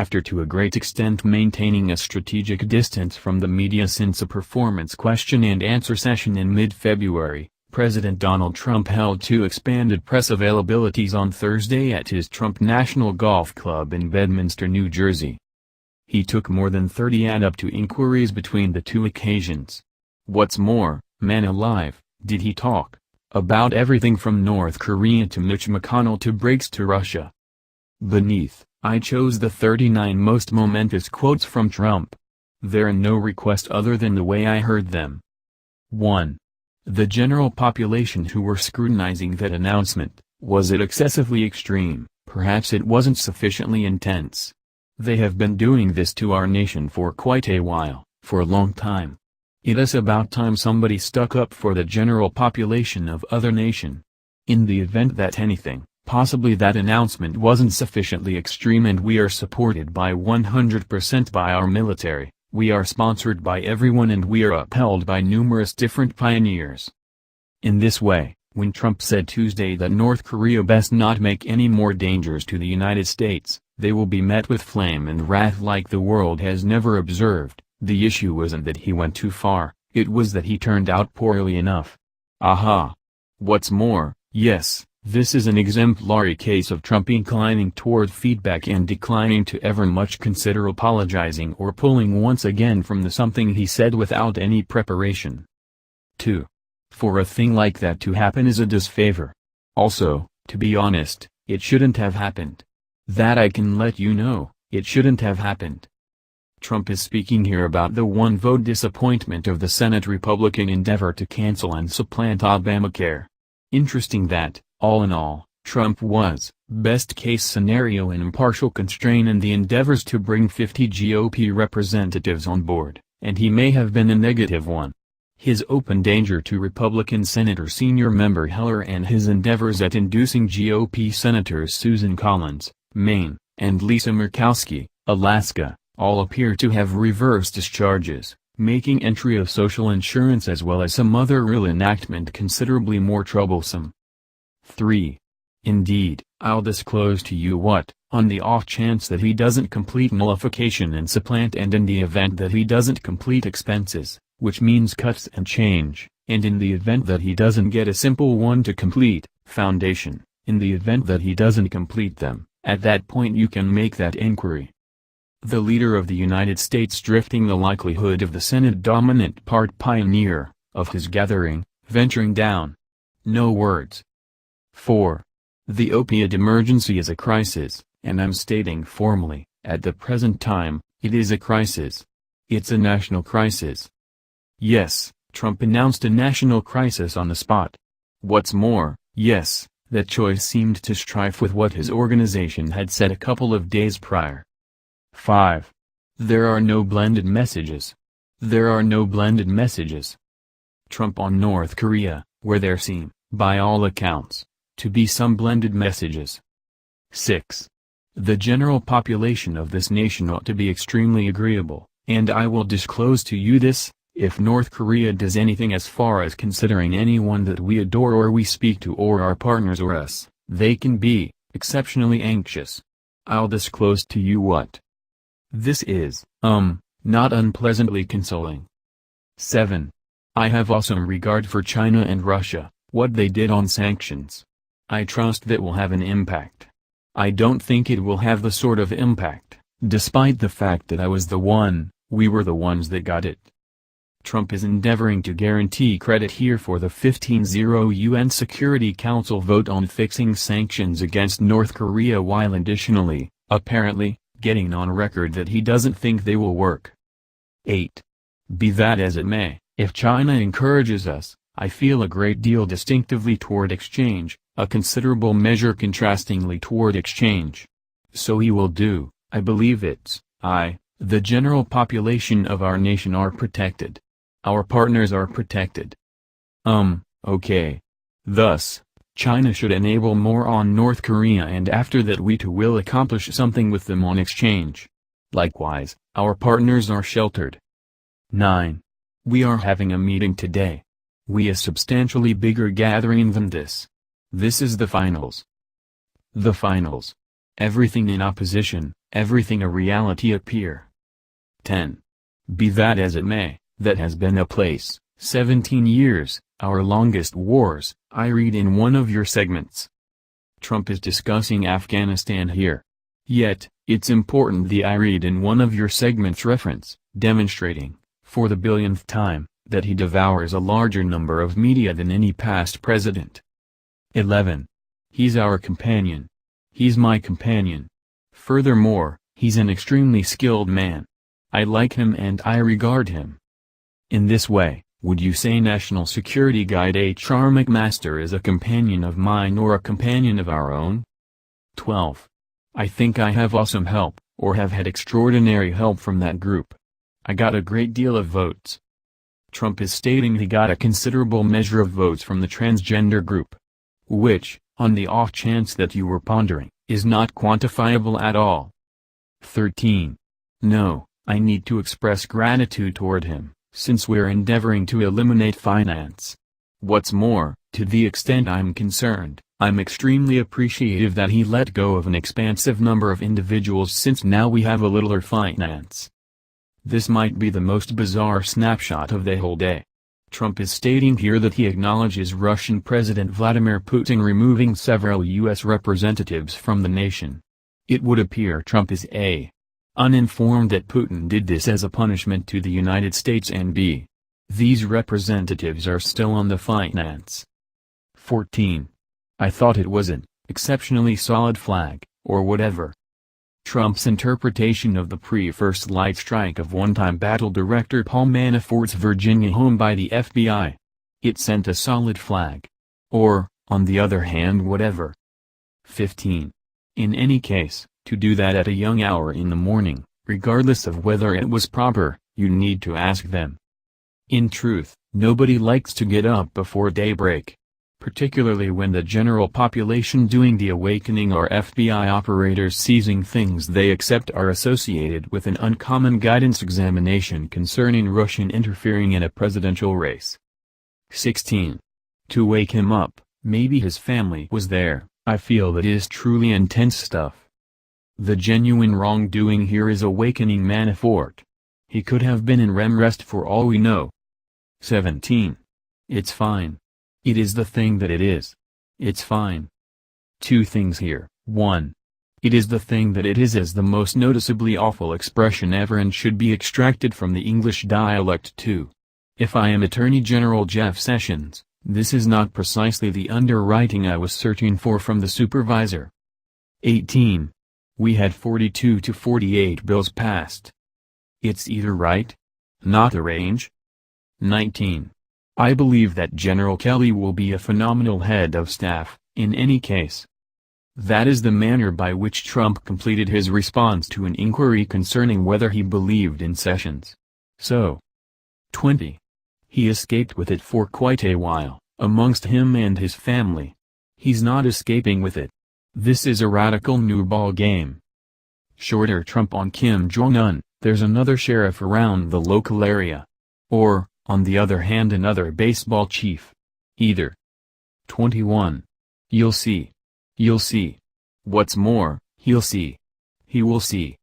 after to a great extent maintaining a strategic distance from the media since a performance question-and-answer session in mid-February, President Donald Trump held 2 expanded press availabilities on Thursday at his Trump National Golf Club in Bedminster, New Jersey. He took more than 30 add-up inquiries between the 2 occasions. What's more, man alive, did he talk about everything from North Korea to Mitch McConnell to breaks to Russia. Beneath, I chose the 39 most momentous quotes from Trump. They're in no request other than the way I heard them. 1. The general population who were scrutinizing that announcement, was it excessively extreme? Perhaps it wasn't sufficiently intense. They have been doing this to our nation for quite a while, for a long time. It is about time somebody stuck up for the general population of other nation. In the event that anything, possibly that announcement wasn't sufficiently extreme and we are supported by 100% by our military, we are sponsored by everyone and we are upheld by numerous different pioneers. In this way, when Trump said Tuesday that North Korea best not make any more dangers to the United States, they will be met with flame and wrath like the world has never observed, the issue wasn't that he went too far, it was that he turned out poorly enough. Aha! What's more, yes, this is an exemplary case of Trump inclining toward feedback and declining to ever much consider apologizing or pulling once again from the something he said without any preparation. 2. For a thing like that to happen is a disfavor. Also, to be honest, it shouldn't have happened. That I can let you know, it shouldn't have happened. Trump is speaking here about the one-vote disappointment of the Senate Republican endeavor to cancel and supplant Obamacare. Interesting that, all in all, Trump was, best-case scenario, an impartial constraint in the endeavors to bring 50 GOP representatives on board, and he may have been a negative one. His open danger to Republican Senator Senior Member Heller and his endeavors at inducing GOP Senators Susan Collins, Maine, and Lisa Murkowski, Alaska, all appear to have reverse discharges, making entry of social insurance as well as some other real enactment considerably more troublesome. 3. Indeed, I'll disclose to you what, on the off chance that he doesn't complete nullification and supplant, and in the event that he doesn't complete expenses, which means cuts and change, and in the event that he doesn't get a simple one to complete, foundation, in the event that he doesn't complete them, at that point you can make that inquiry. The leader of the United States drifting the likelihood of the Senate-dominant part pioneer, of his gathering, venturing down. No words. 4. The opioid emergency is a crisis, and I'm stating formally, at the present time, it is a crisis. It's a national crisis. Yes, Trump announced a national crisis on the spot. What's more, yes, that choice seemed to strife with what his organization had said a couple of days prior. 5. There are no blended messages. There are no blended messages. Trump on North Korea, where there seem, by all accounts, to be some blended messages. 6. The general population of this nation ought to be extremely agreeable, and I will disclose to you this, if North Korea does anything as far as considering anyone that we adore or we speak to or our partners or us, they can be, exceptionally anxious. I'll disclose to you what. This is, not unpleasantly consoling. 7. I have awesome regard for China and Russia, what they did on sanctions. I trust that will have an impact. I don't think it will have the sort of impact, despite the fact that we were the ones that got it. Trump is endeavoring to guarantee credit here for the 15-0 UN Security Council vote on fixing sanctions against North Korea while additionally, apparently, getting on record that he doesn't think they will work. 8. Be that as it may, if China encourages us, I feel a great deal distinctively toward exchange, a considerable measure contrastingly toward exchange. So he will do, I believe the general population of our nation are protected. Our partners are protected. Okay. Thus, China should enable more on North Korea and after that we too will accomplish something with them on exchange. Likewise, our partners are sheltered. 9. We are having a meeting today. We a substantially bigger gathering than this. This is the finals. The finals. everything in opposition, everything a reality appear. 10. Be that as it may, that has been a place, 17 years, our longest wars, I read in one of your segments. Trump is discussing Afghanistan here. Yet, it's important the I read in one of your segments reference, demonstrating, for the billionth time, that he devours a larger number of media than any past president. 11. He's our companion. He's my companion. Furthermore, he's an extremely skilled man. I like him and I regard him. In this way, would you say National Security Guide H.R. McMaster is a companion of mine or a companion of our own? 12. I think I have awesome help, or have had extraordinary help from that group. I got a great deal of votes. Trump is stating he got a considerable measure of votes from the transgender group. Which, on the off chance that you were pondering, is not quantifiable at all. 13. No, I need to express gratitude toward him, since we're endeavoring to eliminate finance. What's more, to the extent I'm concerned, I'm extremely appreciative that he let go of an expansive number of individuals since now we have a littler finance. This might be the most bizarre snapshot of the whole day. Trump is stating here that he acknowledges Russian President Vladimir Putin removing several U.S. representatives from the nation. It would appear Trump is A. uninformed that Putin did this as a punishment to the United States and B. these representatives are still on the finance. 14. I thought it was an exceptionally solid flag, or whatever. Trump's interpretation of the pre-First Light strike of one-time battle director Paul Manafort's Virginia home by the FBI. It sent a solid flag. Or, on the other hand, whatever. 15. In any case, to do that at a young hour in the morning, regardless of whether it was proper, you need to ask them. In truth, nobody likes to get up before daybreak. Particularly when the general population doing the awakening are FBI operators seizing things they accept are associated with an uncommon guidance examination concerning Russian interfering in a presidential race. 16. To wake him up, maybe his family was there, I feel that is truly intense stuff. The genuine wrongdoing here is awakening Manafort. He could have been in REM rest for all we know. 17. It's fine. It is the thing that it is. It's fine. Two things here. 1. It is the thing that it is as the most noticeably awful expression ever and should be extracted from the English dialect. 2. If I am Attorney General Jeff Sessions, this is not precisely the underwriting I was searching for from the supervisor. 18. We had 42 to 48 bills passed. It's either right? Not arrange? 19. I believe that General Kelly will be a phenomenal head of staff, in any case. That is the manner by which Trump completed his response to an inquiry concerning whether he believed in Sessions. So. 20. He escaped with it for quite a while, amongst him and his family. He's not escaping with it. This is a radical new ball game. Shorter Trump on Kim Jong-un, there's another sheriff around the local area. Or, on the other hand, another baseball chief. Either. 21. You'll see. You'll see. What's more, he'll see. He will see.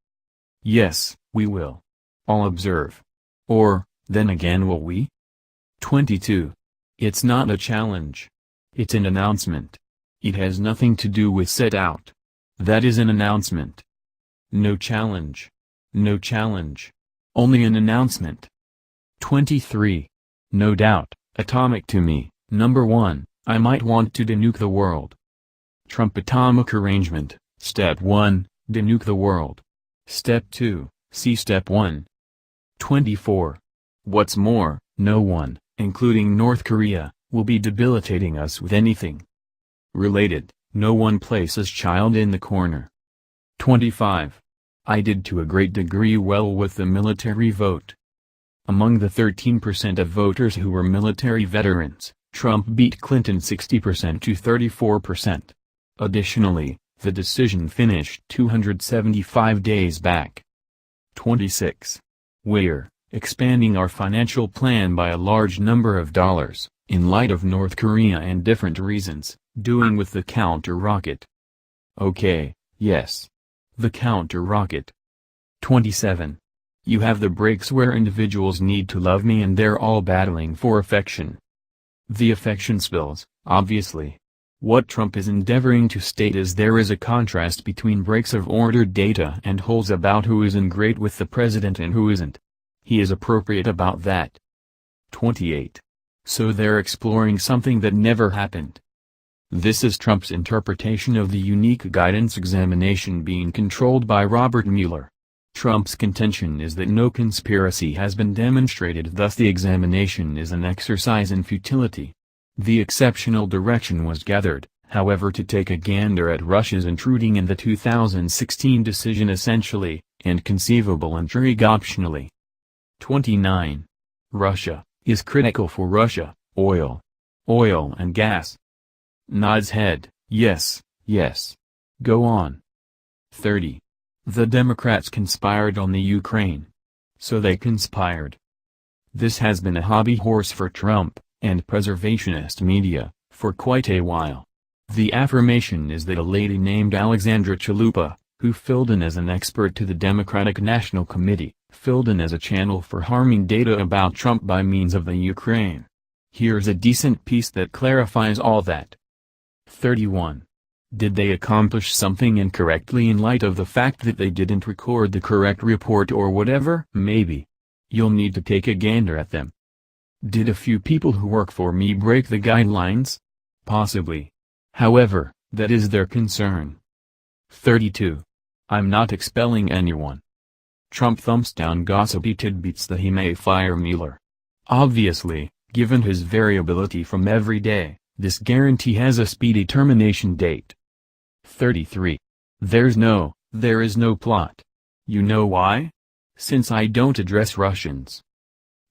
Yes, we will. I'll observe. Or, then again, will we? 22. It's not a challenge. It's an announcement. It has nothing to do with set out. That is an announcement. No challenge. No challenge. Only an announcement. 23. No doubt, atomic to me. Number 1, I might want to denuke the world. Trump atomic arrangement, Step 1, denuke the world. Step 2, see Step 1. 24. What's more, no one, including North Korea, will be debilitating us with anything related. No one places child in the corner. 25. I did to a great degree well with the military vote. Among the 13% of voters who were military veterans, Trump beat Clinton 60% to 34%. Additionally, the decision finished 275 days back. 26. We're expanding our financial plan by a large number of dollars, in light of North Korea and different reasons, doing with the counter-rocket. Okay, Yes. The counter-rocket. 27. You have the breaks where individuals need to love me and they're all battling for affection. The affection spills, obviously. What Trump is endeavoring to state is there is a contrast between breaks of ordered data and holes about who is in great with the president and who isn't. He is appropriate about that. 28. So they're exploring something that never happened. This is Trump's interpretation of the unique guidance examination being controlled by Robert Mueller. Trump's contention is that no conspiracy has been demonstrated, thus the examination is an exercise in futility. The exceptional direction was gathered, however, to take a gander at Russia's intruding in the 2016 decision essentially, and conceivable intrigue optionally. 29. Russia is critical for Russia, oil and gas. Nods head, yes, yes. Go on. 30. The Democrats conspired on the Ukraine. So they conspired. This has been a hobby horse for Trump, and preservationist media, for quite a while. The affirmation is that a lady named Alexandra Chalupa, who filled in as an expert to the Democratic National Committee, filled in as a channel for harming data about Trump by means of the Ukraine. Here's a decent piece that clarifies all that. 31. Did they accomplish something incorrectly in light of the fact that they didn't record the correct report or whatever? Maybe. You'll need to take a gander at them. Did a few people who work for me break the guidelines? Possibly. However, that is their concern. 32. I'm not expelling anyone. Trump thumps down gossipy tidbits that he may fire Mueller. Obviously, given his variability from every day, this guarantee has a speedy termination date. 33. There is no plot. You know why? Since I don't address Russians.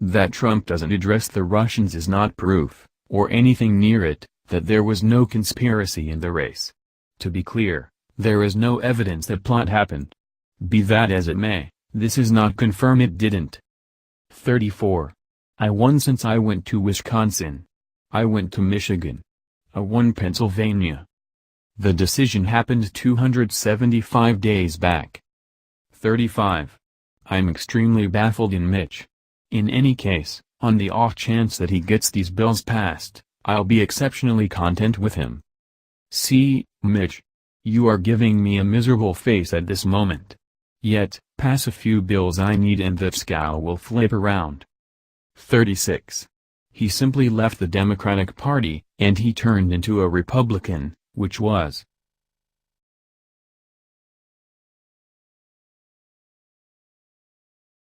That Trump doesn't address the Russians is not proof, or anything near it, that there was no conspiracy in the race. To be clear, there is no evidence that plot happened. Be that as it may, this is not confirm it didn't. 34. I won since I went to Wisconsin. I went to Michigan. I won Pennsylvania. The decision happened 275 days back. 35. I'm extremely baffled in Mitch. In any case, on the off chance that he gets these bills passed, I'll be exceptionally content with him. See, Mitch. You are giving me a miserable face at this moment. Yet, pass a few bills I need and that scowl will flip around. 36. He simply left the Democratic Party, and he turned into a Republican, which was,